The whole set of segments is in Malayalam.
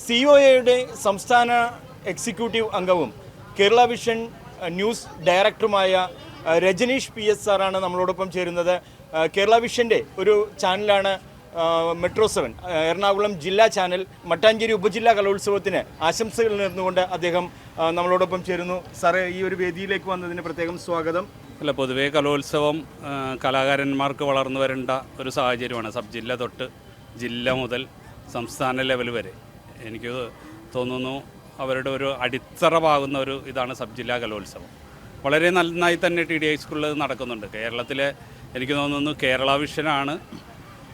സിഒഎയുടെ സംസ്ഥാന എക്സിക്യൂട്ടീവ് അംഗവും കേരള വിഷൻ ന്യൂസ് ഡയറക്ടറുമായ രജനീഷ് പി എസ് സാറാണ് നമ്മളോടൊപ്പം ചേരുന്നത്. കേരള വിഷൻ്റെ ഒരു ചാനലാണ് മെട്രോ 7 എറണാകുളം ജില്ലാ ചാനൽ. മട്ടാഞ്ചേരി ഉപജില്ലാ കലോത്സവത്തിന് ആശംസകൾ നേർന്നുകൊണ്ട് അദ്ദേഹം നമ്മളോടൊപ്പം ചേരുന്നു. സാറേ, ഈ ഒരു വേദിയിലേക്ക് വന്നതിന് പ്രത്യേകം സ്വാഗതം. അല്ല, പൊതുവേ കലോത്സവം കലാകാരന്മാർക്ക് വളർന്നു വരേണ്ട ഒരു സാഹചര്യമാണ്. സബ് ജില്ല തൊട്ട് ജില്ല മുതൽ സംസ്ഥാന ലെവൽ വരെ. എനിക്ക് തോന്നുന്നു അവരുടെ ഒരു അടിത്തറ പാകുന്ന ഒരു ഇതാണ് സബ് ജില്ലാ കലോത്സവം. വളരെ നന്നായി തന്നെ TDI സ്കൂളിൽ നടക്കുന്നുണ്ട്. കേരളത്തിലെ എനിക്ക് തോന്നുന്നു കേരള വിഷനാണ്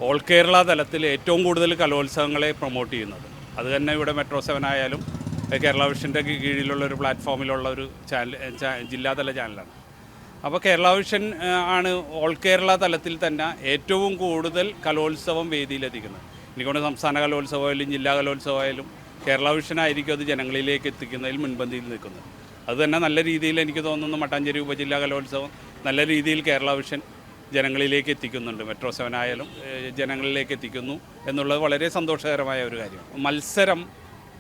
ഓൾ കേരള തലത്തിൽ ഏറ്റവും കൂടുതൽ കലോത്സവങ്ങളെ പ്രൊമോട്ട് ചെയ്യുന്നത്. അത് തന്നെ ഇവിടെ മെട്രോ 7 ആയാലും കേരള വിഷൻ്റെ കീഴിലുള്ള ഒരു പ്ലാറ്റ്ഫോമിലുള്ള ഒരു ജില്ലാതല ചാനലാണ്. അപ്പോൾ കേരള വിഷൻ ആണ് ഓൾ കേരള തലത്തിൽ തന്നെ ഏറ്റവും കൂടുതൽ കലോത്സവം വേദിയിലെത്തിക്കുന്നത്. എനിക്കൊണ്ട് സംസ്ഥാന കലോത്സവമായാലും ജില്ലാ കലോത്സവമായാലും കേരള വിഷനായിരിക്കും അത് ജനങ്ങളിലേക്ക് എത്തിക്കുന്നതിൽ മുൻപന്തിയിൽ നിൽക്കുന്നത്. അതുതന്നെ നല്ല രീതിയിൽ എനിക്ക് തോന്നുന്നു മട്ടാഞ്ചേരി ഉപജില്ലാ കലോത്സവം നല്ല രീതിയിൽ കേരള വിഷൻ ജനങ്ങളിലേക്ക് എത്തിക്കുന്നുണ്ട്. മെട്രോ 7 ആയാലും ജനങ്ങളിലേക്ക് എത്തിക്കുന്നു എന്നുള്ളത് വളരെ സന്തോഷകരമായ ഒരു കാര്യമാണ്. മത്സരം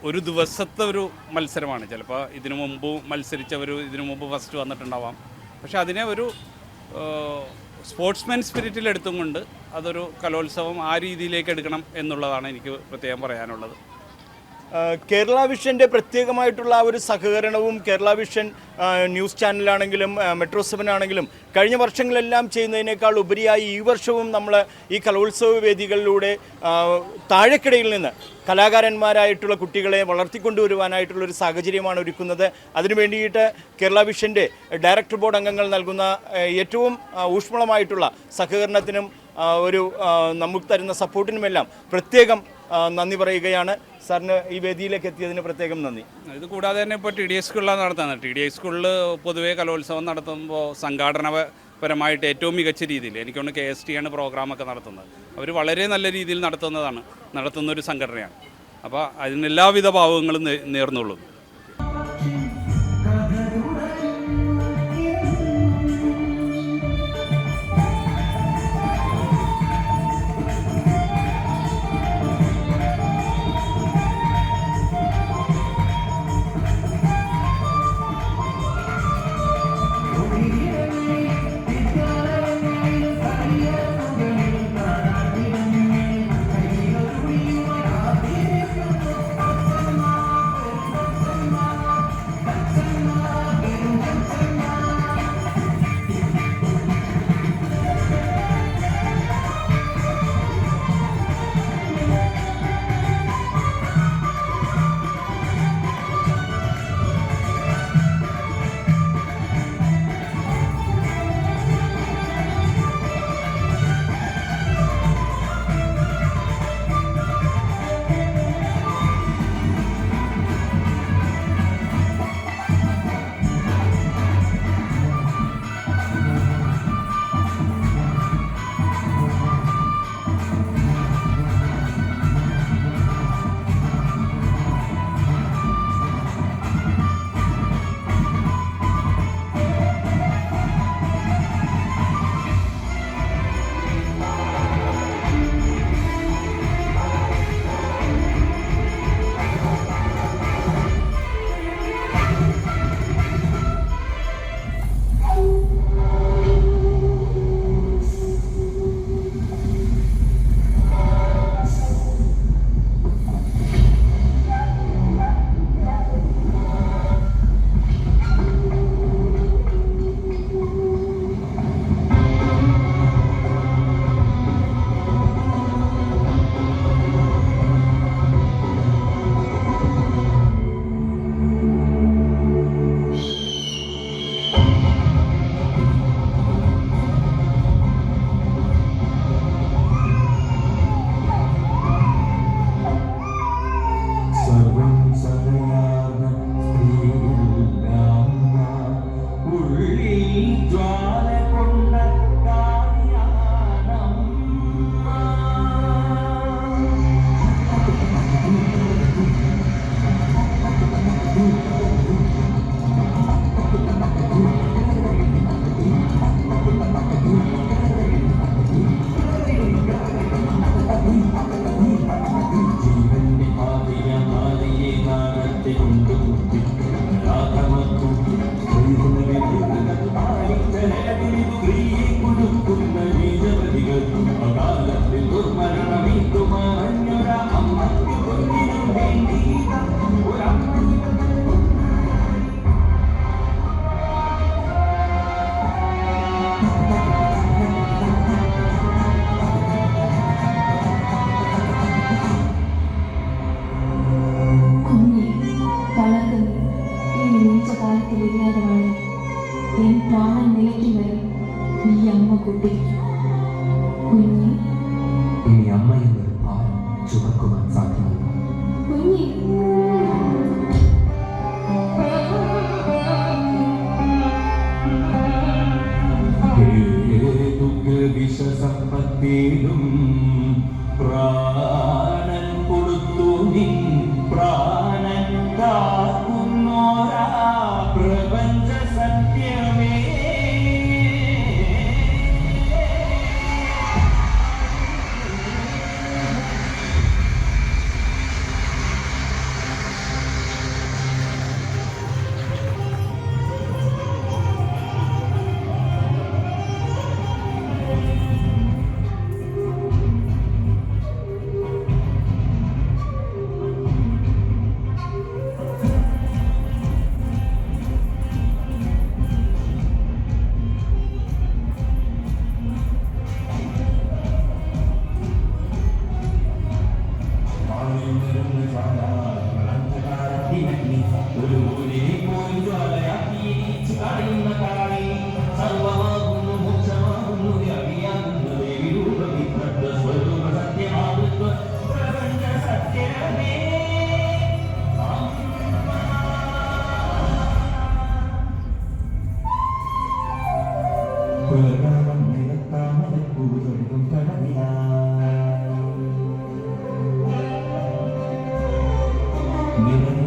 ഒരു ദിവസത്തെ ഒരു മത്സരമാണ്. ചിലപ്പോൾ ഇതിനു മുമ്പ് മത്സരിച്ചവർ ഇതിനു മുമ്പ് ഫസ്റ്റ് വന്നിട്ടുണ്ടാവാം. പക്ഷെ അതിനെ ഒരു സ്പോർട്സ്മാൻ സ്പിരിറ്റിലെടുത്തും കൊണ്ട് അതൊരു കലോത്സവം ആ രീതിയിലേക്ക് എടുക്കണം എന്നുള്ളതാണ് എനിക്ക് പ്രത്യേകം പറയാനുള്ളത്. കേരള വിഷൻ്റെ പ്രത്യേകമായിട്ടുള്ള ആ ഒരു സഹകരണവും കേരള വിഷൻ ന്യൂസ് ചാനലാണെങ്കിലും മെട്രോ 7 ആണെങ്കിലും കഴിഞ്ഞ വർഷങ്ങളെല്ലാം ചെയ്യുന്നതിനേക്കാൾ ഉപരിയായി ഈ വർഷവും നമ്മൾ ഈ കലോത്സവ വേദികളിലൂടെ താഴെക്കിടയിൽ നിന്ന് കലാകാരന്മാരായിട്ടുള്ള കുട്ടികളെ വളർത്തിക്കൊണ്ടുവരുവാനായിട്ടുള്ളൊരു സാഹചര്യമാണ് ഒരുക്കുന്നത്. അതിനു വേണ്ടിയിട്ട് കേരള വിഷൻ്റെ ഡയറക്ടർ ബോർഡ് അംഗങ്ങൾ നൽകുന്ന ഏറ്റവും ഊഷ്മളമായിട്ടുള്ള സഹകരണത്തിനും നമുക്ക് തരുന്ന സപ്പോർട്ടിനുമെല്ലാം പ്രത്യേകം നന്ദി പറയുകയാണ്. സാറിന് ഈ വേദിയിലേക്ക് എത്തിയതിന് പ്രത്യേകം നന്ദി. ഇത് കൂടാതെ തന്നെ ഇപ്പോൾ TDI സ്കൂളിലാണ് നടത്തുന്നത്. TDI സ്കൂളിൽ പൊതുവേ കലോത്സവം നടത്തുമ്പോൾ സംഘാടനപരമായിട്ട് ഏറ്റവും മികച്ച രീതിയിൽ എനിക്കൊന്ന് KST ആണ് പ്രോഗ്രാമൊക്കെ നടത്തുന്നത്. അവർ വളരെ നല്ല രീതിയിൽ നടത്തുന്നൊരു സംഘടനയാണ്. അപ്പോൾ അതിനെല്ലാവിധ ഭാവങ്ങളും നേർന്നുള്ളൂ. ഇനി അമ്മ എന്നൊരു ഭാരം ചുമക്കുവാൻ സാധ്യമല്ല. വിഷസമ്പത്തിലും പ്രാണൻ കൊടുത്തു നിൻ പ്രാണൻ കാക്കുന്നോരാ പ്രപഞ്ച സത്യമേ. നിറ